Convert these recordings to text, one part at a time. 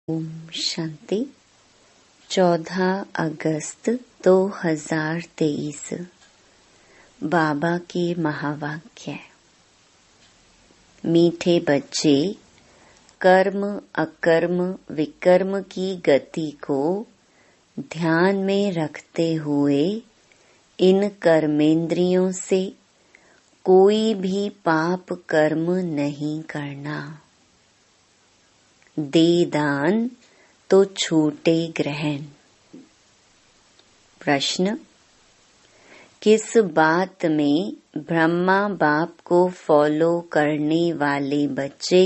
ओम शांति। 14 अगस्त 2023 बाबा के महावाक्य। मीठे बच्चे, कर्म अकर्म विकर्म की गति को ध्यान में रखते हुए इन कर्मेंद्रियों से कोई भी पाप कर्म नहीं करना। दे दान तो छूटे ग्रहण। प्रश्न: किस बात में ब्रह्मा बाप को फॉलो करने वाले बच्चे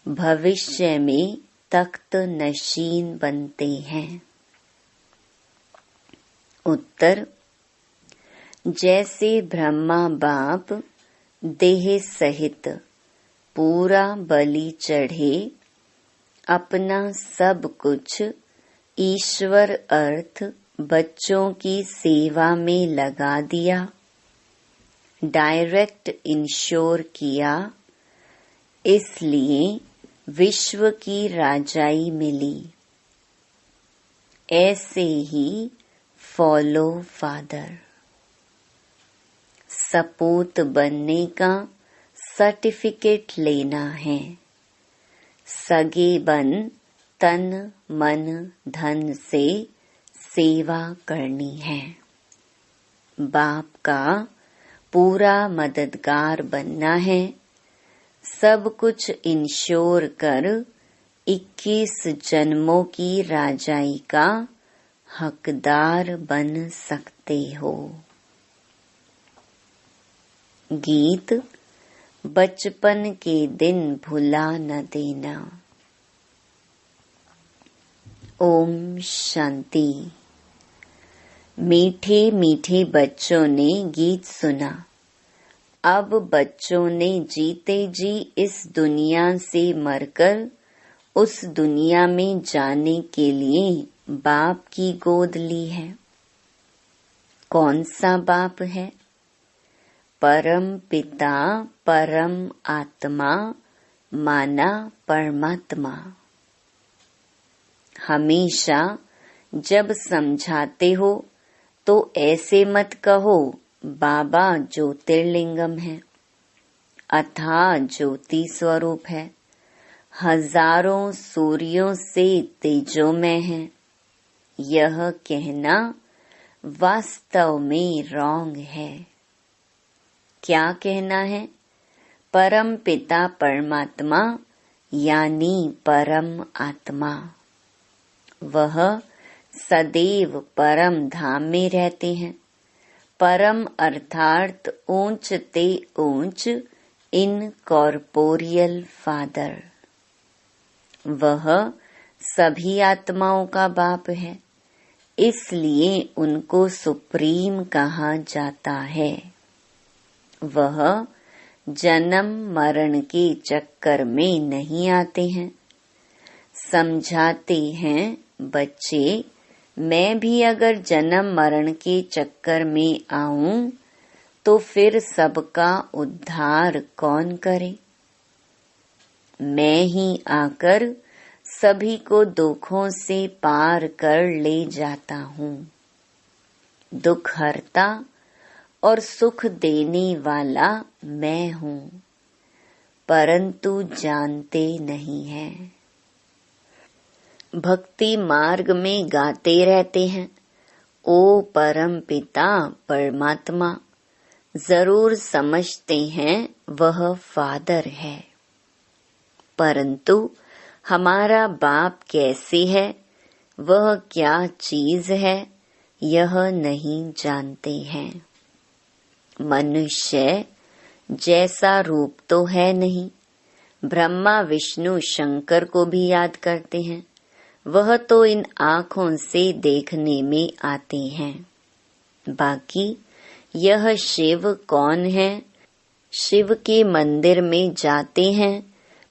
भविष्य में तख्त नशीन बनते हैं? उत्तर: जैसे ब्रह्मा बाप देह सहित पूरा बलि चढ़े अपना सब कुछ ईश्वर अर्थ बच्चों की सेवा में लगा दिया, डायरेक्ट इंश्योर किया, इसलिए विश्व की राजाई मिली। ऐसे ही फॉलो फादर। सपूत बनने का सर्टिफिकेट लेना है। सगे बन तन मन धन से सेवा करनी है। बाप का पूरा मददगार बनना है। सब कुछ इंश्योर कर 21 जन्मों की राजाई का हकदार बन सकते हो। गीत: बचपन के दिन भुला न देना। ओम शांति। मीठे मीठे बच्चों ने गीत सुना। अब बच्चों ने जीते जी इस दुनिया से मरकर उस दुनिया में जाने के लिए बाप की गोद ली है। कौन सा बाप है? परम पिता, परम आत्मा माना परमात्मा। हमेशा जब समझाते हो तो ऐसे मत कहो बाबा ज्योतिर्लिंगम है, अथाह ज्योति स्वरूप है, हजारों सूर्यों से तेजोमय है। यह कहना वास्तव में रॉन्ग है। क्या कहना है? परम पिता परमात्मा यानी परम आत्मा। वह सदैव परम धाम में रहते हैं। परम अर्थात ऊंच ते ऊंच इनकॉर्पोरियल फादर। वह सभी आत्माओं का बाप है, इसलिए उनको सुप्रीम कहा जाता है। वह जन्म मरण के चक्कर में नहीं आते हैं। समझाते हैं बच्चे, मैं भी अगर जन्म मरण के चक्कर में आऊं तो फिर सबका उद्धार कौन करे? मैं ही आकर सभी को दुखों से पार कर ले जाता हूँ। दुख हरता और सुख देने वाला मैं हूँ, परंतु जानते नहीं हैं। भक्ति मार्ग में गाते रहते हैं, ओ परम पिता परमात्मा। जरूर समझते हैं वह फादर है, परंतु हमारा बाप कैसे है, वह क्या चीज है, यह नहीं जानते हैं। मनुष्य जैसा रूप तो है नहीं। ब्रह्मा विष्णु शंकर को भी याद करते हैं, वह तो इन आँखों से देखने में आते हैं। बाकी यह शिव कौन है? शिव के मंदिर में जाते हैं,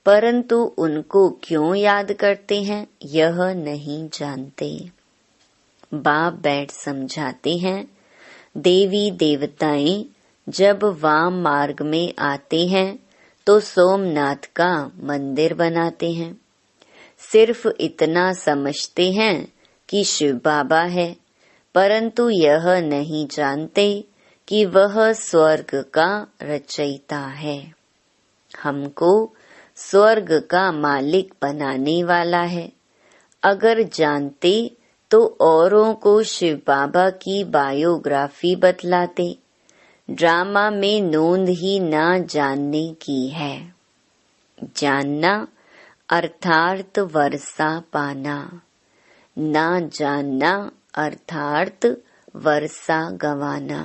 परंतु उनको क्यों याद करते हैं, यह नहीं जानते। बाप बैठ समझाते हैं, देवी देवताएं जब वाम मार्ग में आते हैं तो सोमनाथ का मंदिर बनाते हैं। सिर्फ इतना समझते हैं कि शिव बाबा है, परंतु यह नहीं जानते कि वह स्वर्ग का रचयिता है। हमको स्वर्ग का मालिक बनाने वाला है। अगर जानते तो औरों को शिव बाबा की बायोग्राफी बतलाते। ड्रामा में नोंद ही ना जानने की है। जानना अर्थात वर्षा पाना, ना जानना अर्थात वर्षा गंवाना।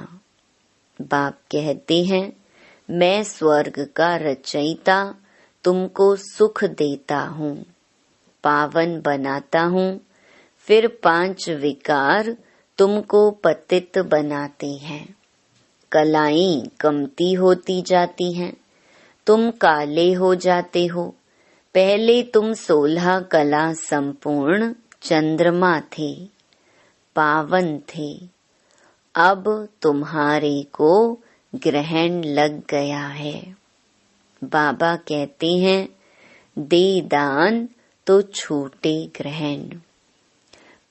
बाप कहते हैं, मैं स्वर्ग का रचयिता तुमको सुख देता हूँ, पावन बनाता हूँ, फिर 5 विकार तुमको पतित बनाते हैं। कलाएं कमती होती जाती हैं, तुम काले हो जाते हो। पहले तुम 16 कला संपूर्ण चंद्रमा थे, पावन थे। अब तुम्हारे को ग्रहण लग गया है। बाबा कहते हैं, दे दान तो छूटे ग्रहण।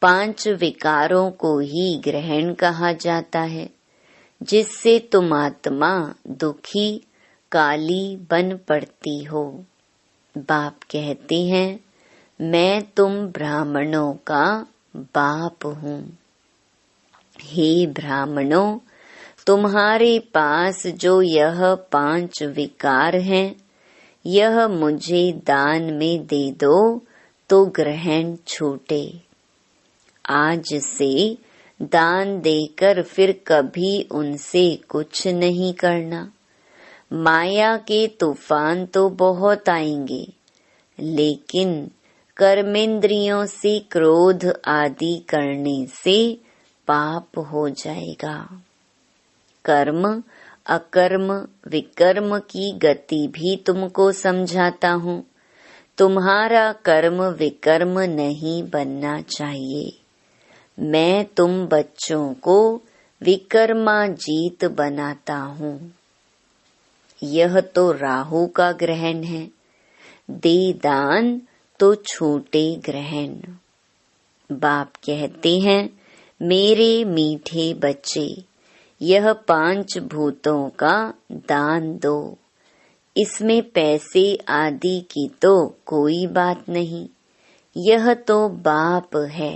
5 विकारों को ही ग्रहण कहा जाता है, जिससे तुम आत्मा दुखी काली बन पड़ती हो। बाप कहते हैं, मैं तुम ब्राह्मणों का बाप हूँ। हे ब्राह्मणों, तुम्हारे पास जो यह 5 विकार हैं, यह मुझे दान में दे दो तो ग्रहण छूटे। आज से दान देकर फिर कभी उनसे कुछ नहीं करना। माया के तूफान तो बहुत आएंगे, लेकिन कर्मेंद्रियों से क्रोध आदि करने से पाप हो जाएगा। कर्म अकर्म विकर्म की गति भी तुमको समझाता हूँ। तुम्हारा कर्म विकर्म नहीं बनना चाहिए। मैं तुम बच्चों को विकर्माजीत बनाता हूँ। यह तो राहु का ग्रहण है। दे दान तो छूटे ग्रहण। बाप कहते हैं, मेरे मीठे बच्चे, यह 5 भूतों का दान दो। इसमें पैसे आदि की तो कोई बात नहीं। यह तो बाप है,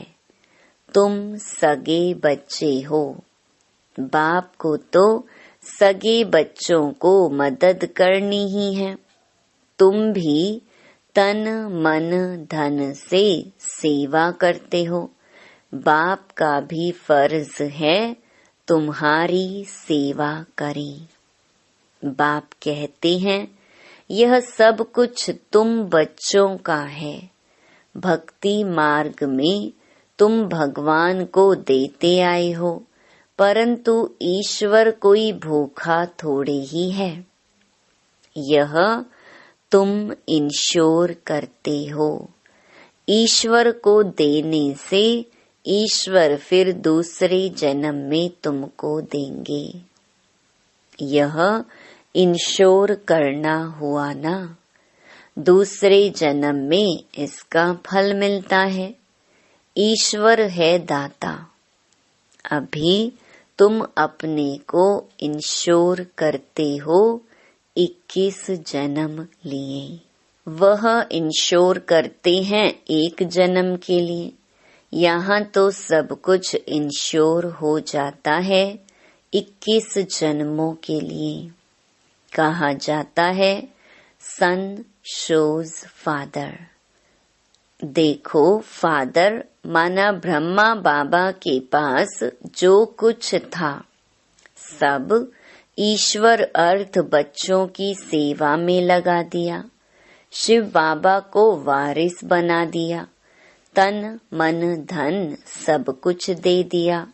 तुम सगे बच्चे हो। बाप को तो सगे बच्चों को मदद करनी ही है। तुम भी तन मन धन से सेवा करते हो। बाप का भी फर्ज है तुम्हारी सेवा करें। बाप कहते हैं, यह सब कुछ तुम बच्चों का है। भक्ति मार्ग में तुम भगवान को देते आए हो, परंतु ईश्वर कोई भूखा थोड़े ही है। यह तुम इंश्योर करते हो। ईश्वर को देने से ईश्वर फिर दूसरे जन्म में तुमको देंगे। यह इंश्योर करना हुआ ना। दूसरे जन्म में इसका फल मिलता है। ईश्वर है दाता। अभी तुम अपने को इंश्योर करते हो 21 जन्म लिए। वह इंश्योर करते हैं 1 जन्म के लिए। यहाँ तो सब कुछ इंश्योर हो जाता है 21 जन्मों के लिए। कहा जाता है, सन शोज फादर। देखो, फादर माना ब्रह्मा बाबा के पास जो कुछ था, सब ईश्वर अर्थ बच्चों की सेवा में लगा दिया। शिव बाबा को वारिस बना दिया। तन मन धन सब कुछ दे दिया,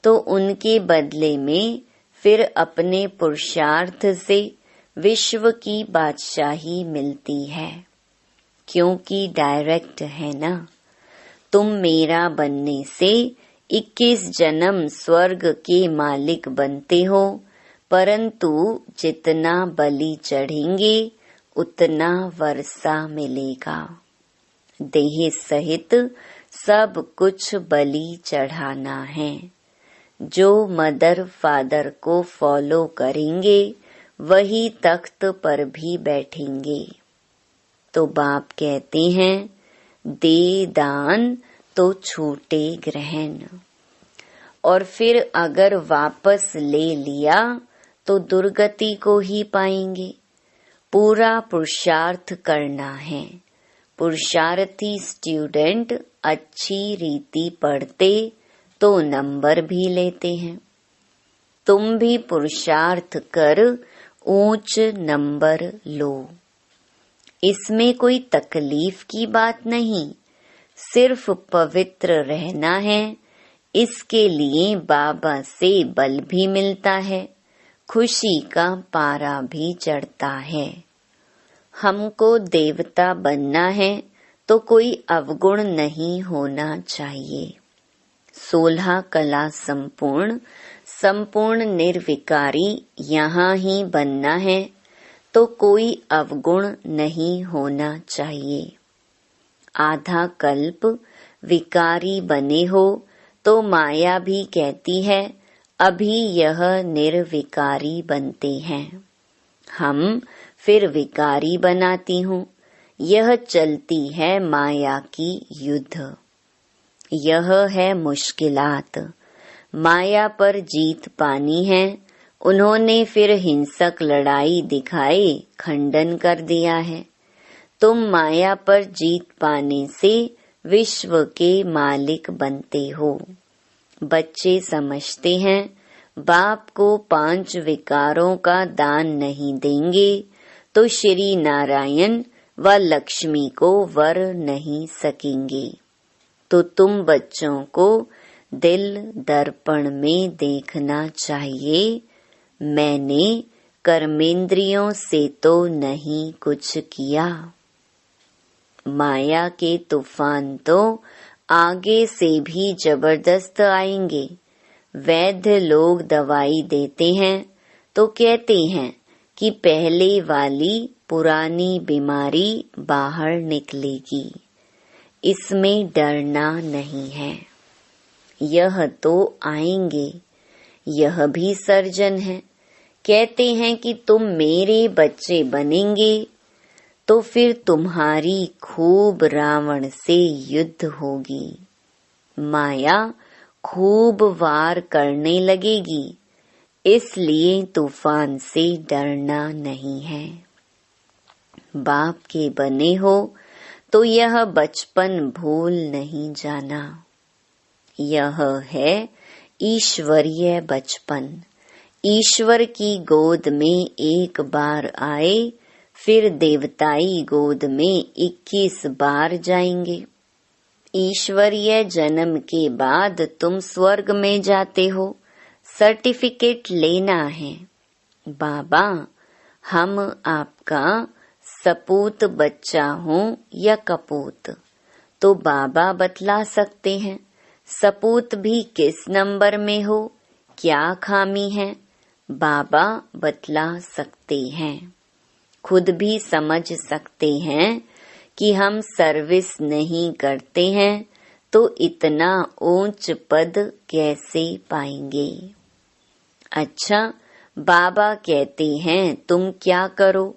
तो उनके बदले में फिर अपने पुरुषार्थ से विश्व की बादशाही मिलती है, क्योंकि डायरेक्ट है ना। तुम मेरा बनने से 21 जन्म स्वर्ग के मालिक बनते हो, परंतु जितना बलि चढ़ेंगे उतना वर्षा मिलेगा। देह सहित सब कुछ बलि चढ़ाना है। जो मदर फादर को फॉलो करेंगे वही तख्त पर भी बैठेंगे। तो बाप कहते हैं, दे दान तो छूटे ग्रहण। और फिर अगर वापस ले लिया तो दुर्गति को ही पाएंगे। पूरा पुरुषार्थ करना है। पुरुषार्थी स्टूडेंट अच्छी रीति पढ़ते तो नंबर भी लेते हैं। तुम भी पुरुषार्थ कर ऊंच नंबर लो। इसमें कोई तकलीफ की बात नहीं, सिर्फ पवित्र रहना है। इसके लिए बाबा से बल भी मिलता है, खुशी का पारा भी चढ़ता है। हमको देवता बनना है तो कोई अवगुण नहीं होना चाहिए। 16 कला संपूर्ण निर्विकारी यहाँ ही बनना है तो कोई अवगुण नहीं होना चाहिए। आधा कल्प विकारी बने हो तो माया भी कहती है अभी यह निर्विकारी बनते हैं। हम फिर विकारी बनाती हूँ। यह चलती है माया की युद्ध। यह है मुश्किलात। माया पर जीत पानी है। उन्होंने फिर हिंसक लड़ाई दिखाए खंडन कर दिया है। तुम माया पर जीत पाने से विश्व के मालिक बनते हो। बच्चे समझते हैं बाप को 5 विकारों का दान नहीं देंगे तो श्री नारायण व लक्ष्मी को वर नहीं सकेंगे। तो तुम बच्चों को दिल दर्पण में देखना चाहिए, मैंने कर्मेंद्रियों से तो नहीं कुछ किया। माया के तूफान तो आगे से भी जबरदस्त आएंगे। वैद्य लोग दवाई देते हैं तो कहते हैं कि पहले वाली पुरानी बीमारी बाहर निकलेगी। इसमें डरना नहीं है। यह तो आएंगे। यह भी सर्जन है। कहते हैं कि तुम मेरे बच्चे बनेंगे तो फिर तुम्हारी खूब रावण से युद्ध होगी। माया खूब वार करने लगेगी। इसलिए तूफान से डरना नहीं है। बाप के बने हो तो यह बचपन भूल नहीं जाना। यह है ईश्वरीय बचपन। ईश्वर की गोद में एक बार आए फिर देवताई गोद में 21 बार जाएंगे। ईश्वरीय जन्म के बाद तुम स्वर्ग में जाते हो। सर्टिफिकेट लेना है। बाबा, हम आपका सपूत बच्चा हूँ या कपूत? तो बाबा बतला सकते हैं। सपूत भी किस नंबर में हो, क्या खामी है, बाबा बतला सकते हैं। खुद भी समझ सकते हैं कि हम सर्विस नहीं करते हैं तो इतना ऊंच पद कैसे पाएंगे। अच्छा, बाबा कहते हैं तुम क्या करो,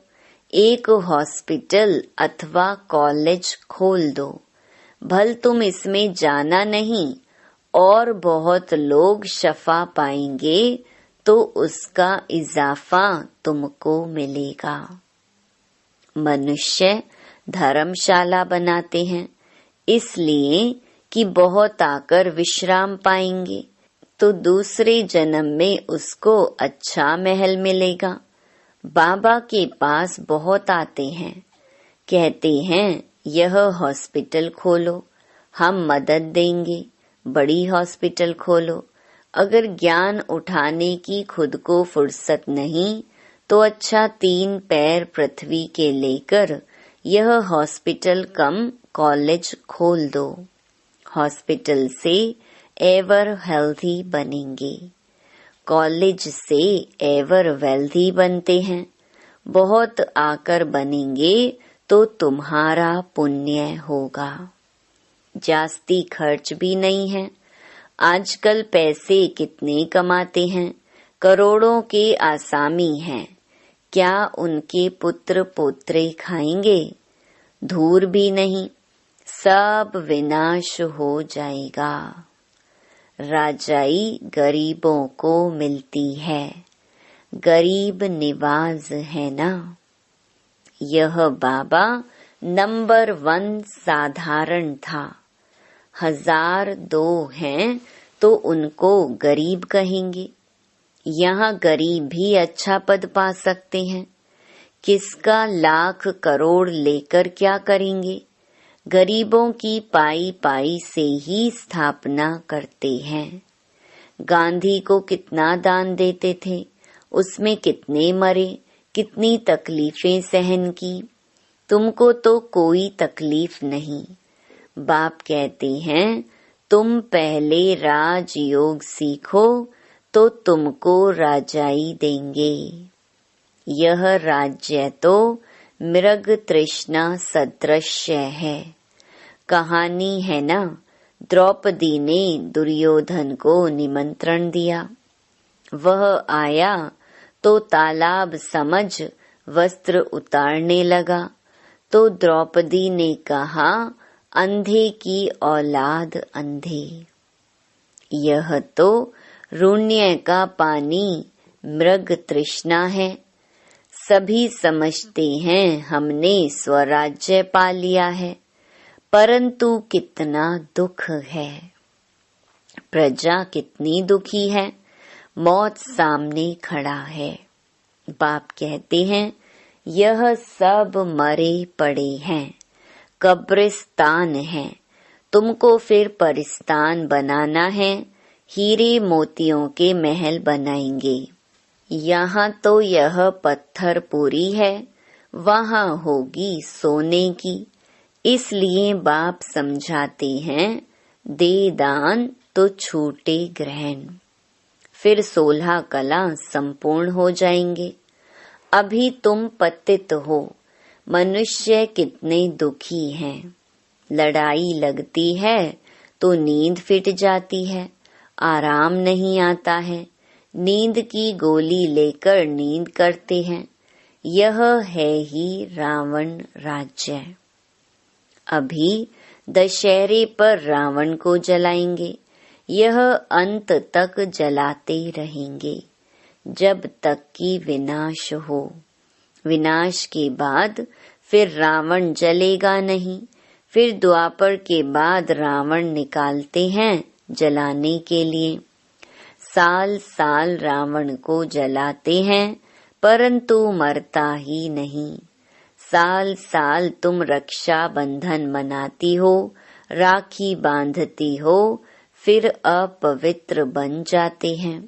एक हॉस्पिटल अथवा कॉलेज खोल दो। भल तुम इसमें जाना नहीं और बहुत लोग शफा पाएंगे तो उसका इजाफा तुमको मिलेगा। मनुष्य धर्मशाला बनाते हैं इसलिए कि बहुत आकर विश्राम पाएंगे तो दूसरे जन्म में उसको अच्छा महल मिलेगा। बाबा के पास बहुत आते हैं, कहते हैं यह हॉस्पिटल खोलो, हम मदद देंगे, बड़ी हॉस्पिटल खोलो। अगर ज्ञान उठाने की खुद को फुर्सत नहीं तो अच्छा 3 पैर पृथ्वी के लेकर यह हॉस्पिटल कम कॉलेज खोल दो। हॉस्पिटल से एवर हेल्थी बनेंगे, कॉलेज से एवर वेल्थी बनते हैं। बहुत आकर बनेंगे तो तुम्हारा पुण्य होगा। जास्ती खर्च भी नहीं है। आजकल पैसे कितने कमाते हैं, करोड़ों के आसामी हैं। क्या उनके पुत्र पोत्रे खाएंगे? धूर भी नहीं, सब विनाश हो जाएगा। राजाई गरीबों को मिलती है, गरीब निवाज है ना। यह बाबा नंबर 1 साधारण था। 1002 हैं तो उनको गरीब कहेंगे। यहाँ गरीब भी अच्छा पद पा सकते हैं। किसका लाख करोड़ लेकर क्या करेंगे? गरीबों की पाई पाई से ही स्थापना करते हैं। गांधी को कितना दान देते थे, उसमें कितने मरे, कितनी तकलीफें सहन की। तुमको तो कोई तकलीफ नहीं। बाप कहते हैं तुम पहले राजयोग सीखो तो तुमको राजाई देंगे। यह राज्य तो मृग तृष्णा सदृश्य है। कहानी है ना, द्रौपदी ने दुर्योधन को निमंत्रण दिया। वह आया तो तालाब समझ वस्त्र उतारने लगा, तो द्रौपदी ने कहा, अंधे की औलाद अंधे। यह तो रुण्य का पानी मृग तृष्णा है। सभी समझते हैं हमने स्वराज्य पा लिया है, परंतु कितना दुख है। प्रजा कितनी दुखी है। मौत सामने खड़ा है। बाप कहते हैं यह सब मरे पड़े हैं, कब्रिस्तान है। तुमको फिर परिस्तान बनाना है। हीरे मोतियों के महल बनाएंगे। यहाँ तो यह पत्थर पूरी है, वहाँ होगी सोने की। इसलिए बाप समझाते हैं दे दान तो छूटे ग्रहण। फिर 16 कला संपूर्ण हो जाएंगे। अभी तुम पतित हो। मनुष्य कितने दुखी हैं। लड़ाई लगती है तो नींद फिट जाती है, आराम नहीं आता है। नींद की गोली लेकर नींद करते हैं। यह है ही रावण राज्य। अभी दशहरे पर रावण को जलाएंगे। यह अंत तक जलाते रहेंगे जब तक कि विनाश हो। विनाश के बाद फिर रावण जलेगा नहीं। फिर द्वापर के बाद रावण निकालते हैं जलाने के लिए। साल साल रावण को जलाते हैं, परंतु मरता ही नहीं। साल साल तुम रक्षा बंधन मनाती हो, राखी बांधती हो, फिर अपवित्र बन जाते हैं।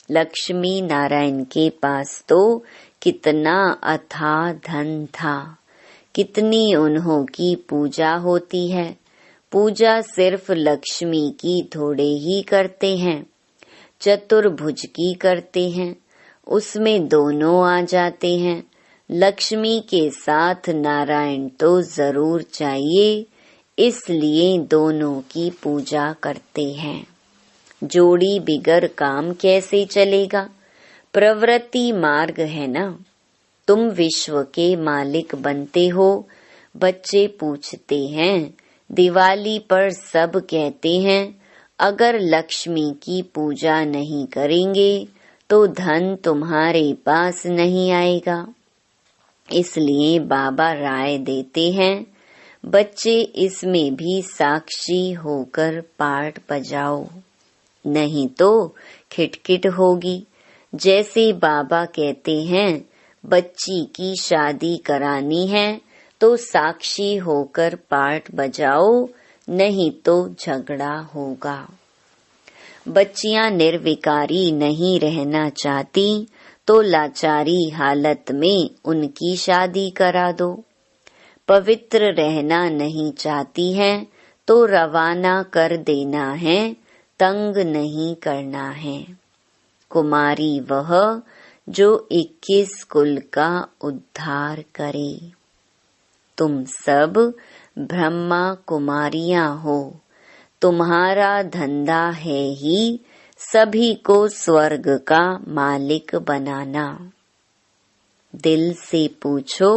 लक्ष्मी नारायण के पास तो कितना अथाह धन था, कितनी उन्हों की पूजा होती है। पूजा सिर्फ लक्ष्मी की थोड़े ही करते हैं, चतुर्भुज की करते हैं, उसमें दोनों आ जाते हैं। लक्ष्मी के साथ नारायण तो जरूर चाहिए, इसलिए दोनों की पूजा करते हैं। जोड़ी बिगर काम कैसे चलेगा? प्रवृत्ति मार्ग है ना। तुम विश्व के मालिक बनते हो। बच्चे पूछते हैं, दिवाली पर सब कहते हैं अगर लक्ष्मी की पूजा नहीं करेंगे तो धन तुम्हारे पास नहीं आएगा। इसलिए बाबा राय देते हैं बच्चे इसमें भी साक्षी होकर पाठ बजाओ, नहीं तो खिटखिट होगी। जैसे बाबा कहते हैं बच्ची की शादी करानी है तो साक्षी होकर पाठ बजाओ, नहीं तो झगड़ा होगा। बच्चियां निर्विकारी नहीं रहना चाहती तो लाचारी हालत में उनकी शादी करा दो। पवित्र रहना नहीं चाहती है तो रवाना कर देना है, तंग नहीं करना है। कुमारी वह जो 21 कुल का उद्धार करे। तुम सब ब्रह्मा कुमारियां हो। तुम्हारा धंधा है ही सभी को स्वर्ग का मालिक बनाना। दिल से पूछो,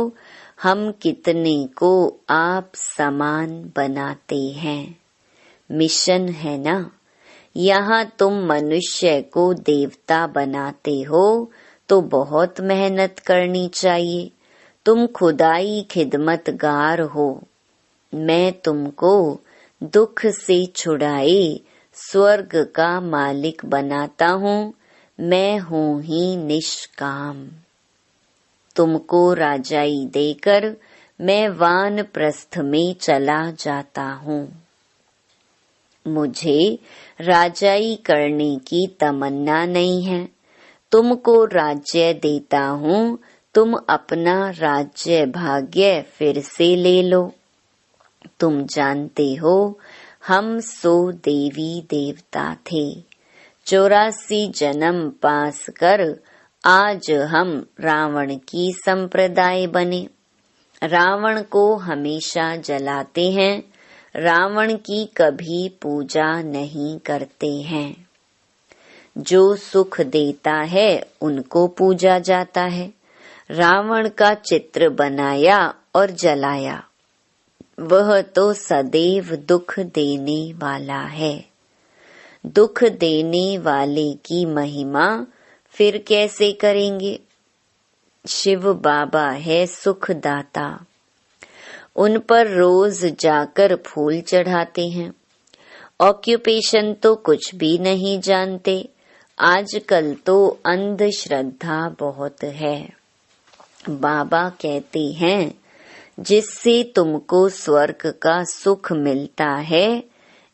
हम कितने को आप समान बनाते हैं? मिशन है ना। यहाँ तुम मनुष्य को देवता बनाते हो तो बहुत मेहनत करनी चाहिए। तुम खुदाई खिदमतगार हो। मैं तुमको दुख से छुड़ाए स्वर्ग का मालिक बनाता हूँ। मैं हूँ ही निष्काम। तुमको राजाई देकर मैं वानप्रस्थ में चला जाता हूँ। मुझे राजाई करने की तमन्ना नहीं है। तुमको राज्य देता हूँ, तुम अपना राज्य भाग्य फिर से ले लो। तुम जानते हो हम 100 देवी देवता थे। 84 जन्म पास कर आज हम रावण की संप्रदाय बने। रावण को हमेशा जलाते हैं, रावण की कभी पूजा नहीं करते हैं। जो सुख देता है उनको पूजा जाता है। रावण का चित्र बनाया और जलाया, वह तो सदैव दुख देने वाला है। दुख देने वाले की महिमा फिर कैसे करेंगे? शिव बाबा है सुखदाता। उन पर रोज जाकर फूल चढ़ाते हैं। ऑक्यूपेशन तो कुछ भी नहीं जानते। आजकल तो अंधश्रद्धा बहुत है। बाबा कहते हैं, जिससे तुमको स्वर्ग का सुख मिलता है,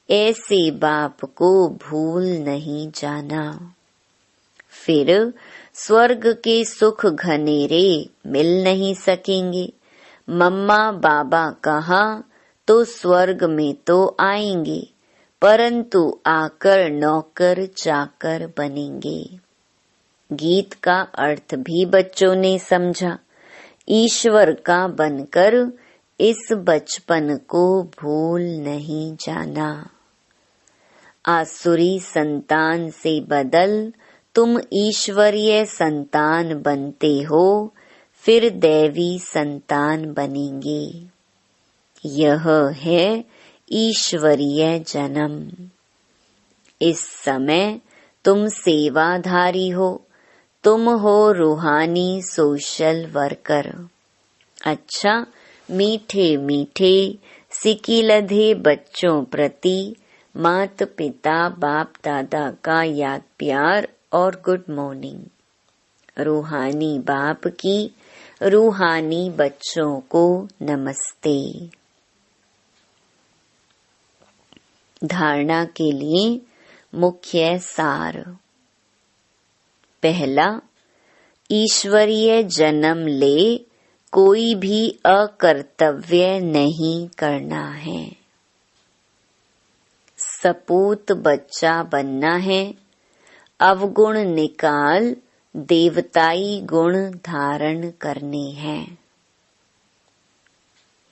ऐसे बाप को भूल नहीं जाना। फिर स्वर्ग के सुख घनेरे मिल नहीं सकेंगे। मम्मा बाबा कहा तो स्वर्ग में तो आएंगे, परंतु आकर नौकर चाकर बनेंगे। गीत का अर्थ भी बच्चों ने समझा। ईश्वर का बनकर इस बचपन को भूल नहीं जाना। आसुरी संतान से बदल तुम ईश्वरीय संतान बनते हो, फिर दैवी संतान बनेंगे। यह है ईश्वरीय जन्म। इस समय तुम सेवाधारी हो। तुम हो रूहानी सोशल वर्कर। अच्छा, मीठे मीठे सिकिलधे बच्चों प्रति माता पिता बाप दादा का याद प्यार और गुड मॉर्निंग। रूहानी बाप की रूहानी बच्चों को नमस्ते। धारणा के लिए मुख्य सार। पहला, ईश्वरीय जन्म ले कोई भी अकर्तव्य नहीं करना है। सपूत बच्चा बनना है। अवगुण निकाल देवताई गुण धारण करने हैं।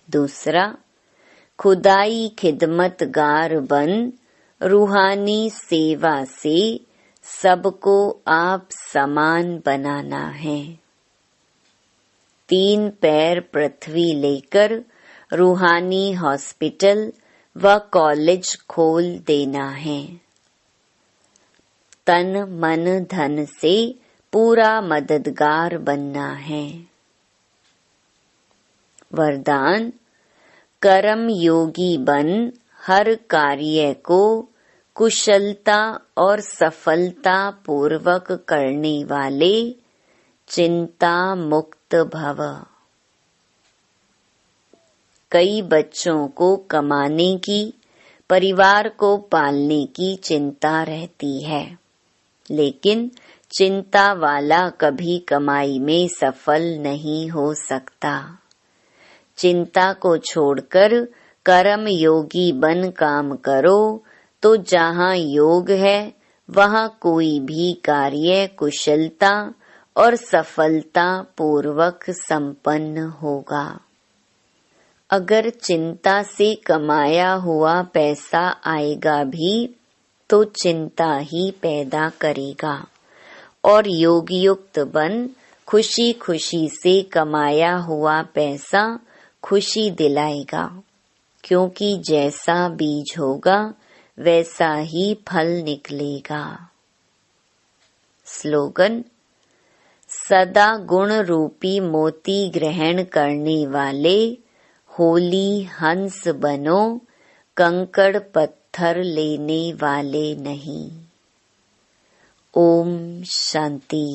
दूसरा, खुदाई खिदमतगार बन रूहानी सेवा से सबको आप समान बनाना है। 3 पैर पृथ्वी लेकर रूहानी हॉस्पिटल व कॉलेज खोल देना है। तन मन धन से पूरा मददगार बनना है। वरदान, कर्म योगी बन हर कार्य को कुशलता और सफलता पूर्वक करने वाले चिंता मुक्त भव। कई बच्चों को कमाने की, परिवार को पालने की चिंता रहती है, लेकिन चिंता वाला कभी कमाई में सफल नहीं हो सकता। चिंता को छोड़कर कर्म योगी बन काम करो तो जहाँ योग है वहाँ कोई भी कार्य कुशलता और सफलता पूर्वक संपन्न होगा। अगर चिंता से कमाया हुआ पैसा आएगा भी तो चिंता ही पैदा करेगा, और योग युक्त बन खुशी खुशी से कमाया हुआ पैसा खुशी दिलाएगा, क्योंकि जैसा बीज होगा वैसा ही फल निकलेगा। स्लोगन: सदा गुण रूपी मोती ग्रहण करने वाले होली हंस बनो, कंकड़ पत्थर लेने वाले नहीं। ओम शांति।